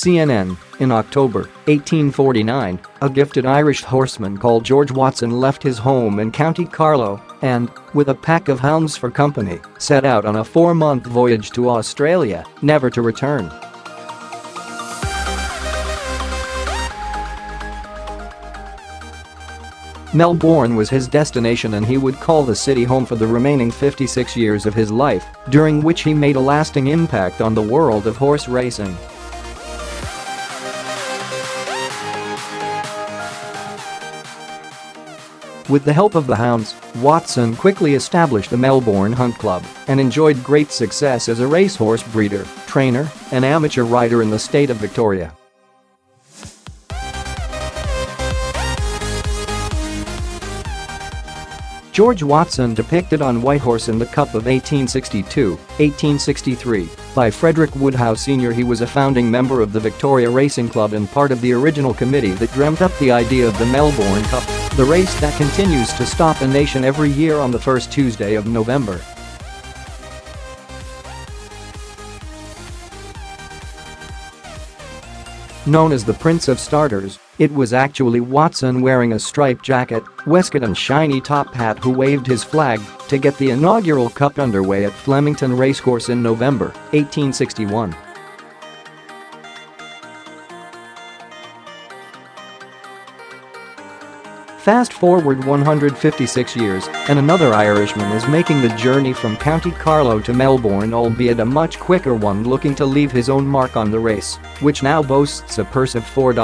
CNN, in October 1849, a gifted Irish horseman called George Watson left his home in County Carlow and, with a pack of hounds for company, set out on a 4-month voyage to Australia, never to return. Melbourne was his destination, and he would call the city home for the remaining 56 years of his life, during which he made a lasting impact on the world of horse racing. With the help of the hounds, Watson quickly established the Melbourne Hunt Club and enjoyed great success as a racehorse breeder, trainer, and amateur rider in the state of Victoria. George Watson, depicted on White Horse in the Cup of 1862-1863 by Frederick Woodhouse Senior He, was a founding member of the Victoria Racing Club and part of the original committee that dreamt up the idea of the Melbourne Cup, the race that continues to stop a nation every year on the first Tuesday of November. Known as the Prince of Starters, it was actually Watson, wearing a striped jacket, waistcoat and shiny top hat, who waved his flag to get the inaugural cup underway at Flemington Racecourse in November 1861. Fast forward 156 years, and another Irishman is making the journey from County Carlow to Melbourne, albeit a much quicker one, looking to leave his own mark on the race, which now boasts a purse of $4.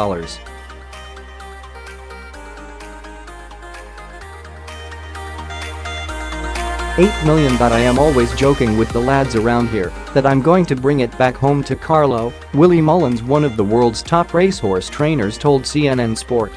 $8 million. I am always joking with the lads around here that I'm going to bring it back home to Carlow, Willie Mullins, one of the world's top racehorse trainers, told CNN Sport.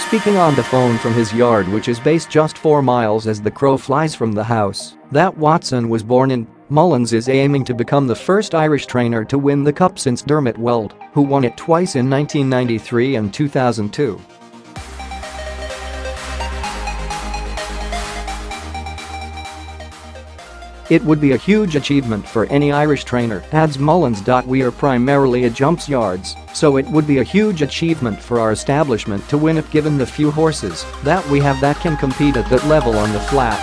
Speaking on the phone from his yard, which is based just 4 miles as the crow flies from the house that Watson was born in, Mullins is aiming to become the first Irish trainer to win the Cup since Dermot Weld, who won it twice in 1993 and 2002. It would be a huge achievement for any Irish trainer, adds Mullins. We are primarily a jumps yards, so it would be a huge achievement for our establishment to win it, given the few horses that we have that can compete at that level on the flat.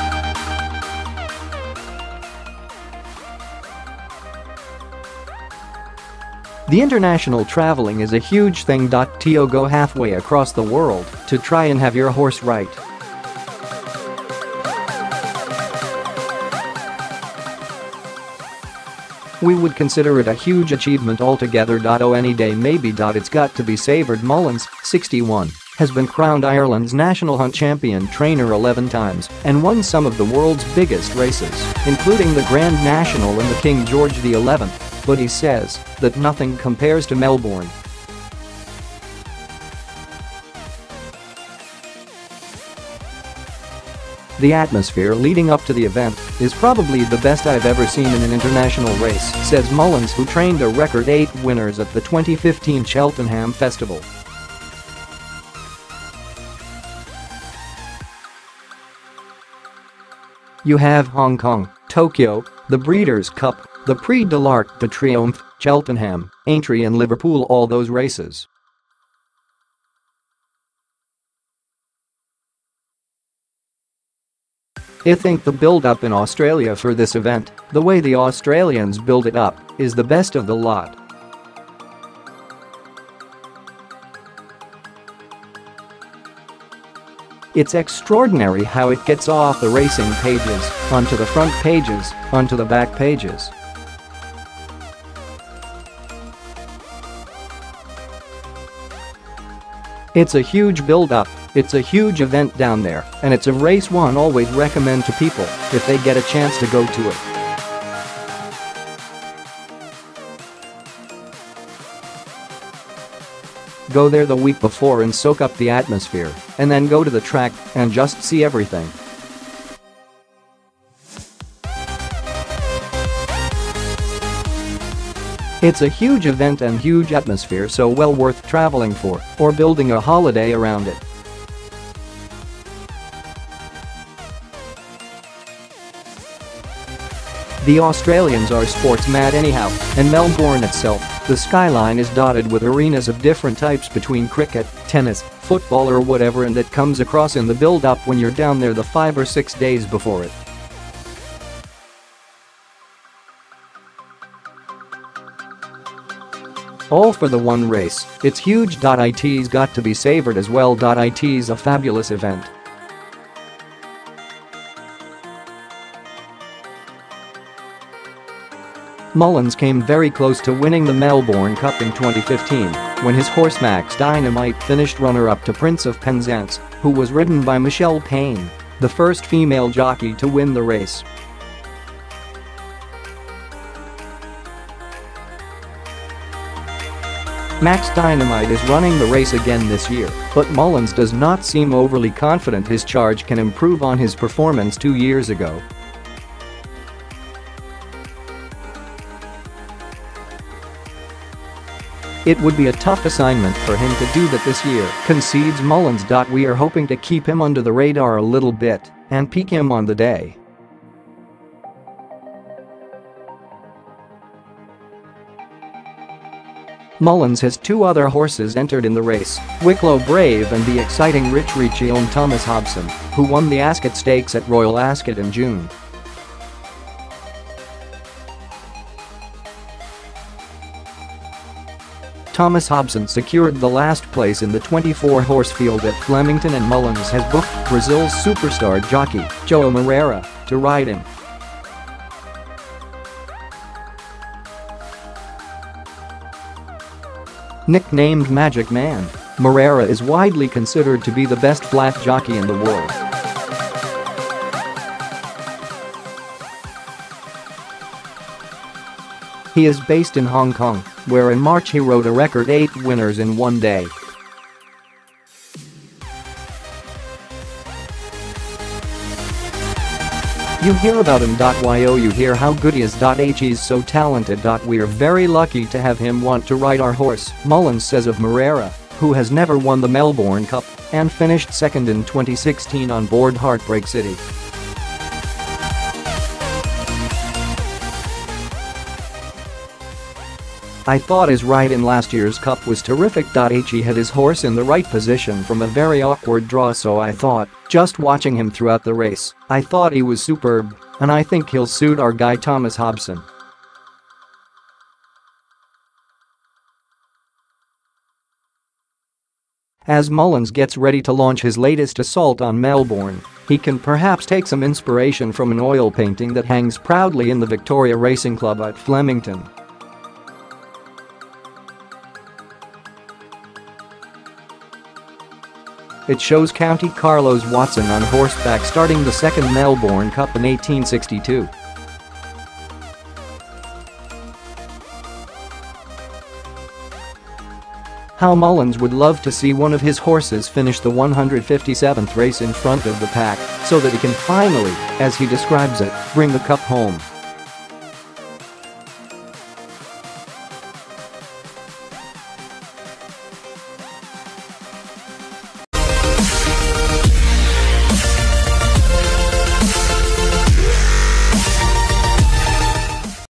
The international traveling is a huge thing. To go halfway across the world to try and have your horse right. We would consider it a huge achievement altogether. Any day maybe. It's got to be savored. Mullins, 61, has been crowned Ireland's national hunt champion trainer 11 times and won some of the world's biggest races, including the Grand National and the King George XI, but he says that nothing compares to Melbourne. The atmosphere leading up to the event is probably the best I've ever seen in an international race, says Mullins, who trained a record 8 winners at the 2015 Cheltenham Festival. You have Hong Kong, Tokyo, the Breeders' Cup, the Prix de l'Arc de Triomphe, Cheltenham, Aintree and Liverpool, all those races. I think the build-up in Australia for this event, the way the Australians build it up, is the best of the lot. It's extraordinary how it gets off the racing pages, onto the front pages, onto the back pages. It's a huge build-up, it's a huge event down there, and it's a race one always recommend to people if they get a chance to go to it. Go there the week before and soak up the atmosphere, and then go to the track and just see everything. It's a huge event and huge atmosphere, so well worth traveling for or building a holiday around it. The Australians are sports mad anyhow, and Melbourne itself, the skyline is dotted with arenas of different types between cricket, tennis, football or whatever, and that comes across in the build-up when you're down there the 5 or 6 days before it. All for the one race, it's huge. It's got to be savored as well. It's a fabulous event. Mullins came very close to winning the Melbourne Cup in 2015 when his horse Max Dynamite finished runner-up to Prince of Penzance, who was ridden by Michelle Payne, the first female jockey to win the race. Max Dynamite is running the race again this year, but Mullins does not seem overly confident his charge can improve on his performance 2 years ago. It would be a tough assignment for him to do that this year, concedes Mullins. We are hoping to keep him under the radar a little bit and peak him on the day. Mullins has 2 other horses entered in the race, Wicklow Brave and the exciting Rich-Reach-owned Thomas Hobson, who won the Ascot Stakes at Royal Ascot in June. Thomas Hobson secured the last place in the 24-horse field at Flemington, and Mullins has booked Brazil's superstar jockey, João Moreira, to ride him. Nicknamed Magic Man, Moreira is widely considered to be the best flat jockey in the world. He is based in Hong Kong, where in March he rode a record 8 winners in one day. You hear about him. You hear how good he is. He's so talented. We're very lucky to have him want to ride our horse, Mullins says of Moreira, who has never won the Melbourne Cup and finished second in 2016 on board Heartbreak City. I thought his ride in last year's Cup was terrific. He had his horse in the right position from a very awkward draw, so I thought, just watching him throughout the race, I thought he was superb, and I think he'll suit our guy Thomas Hobson. As Mullins gets ready to launch his latest assault on Melbourne, he can perhaps take some inspiration from an oil painting that hangs proudly in the Victoria Racing Club at Flemington. It shows County Carlow's Watson on horseback starting the second Melbourne Cup in 1862. How Mullins would love to see one of his horses finish the 157th race in front of the pack so that he can finally, as he describes it, bring the cup home.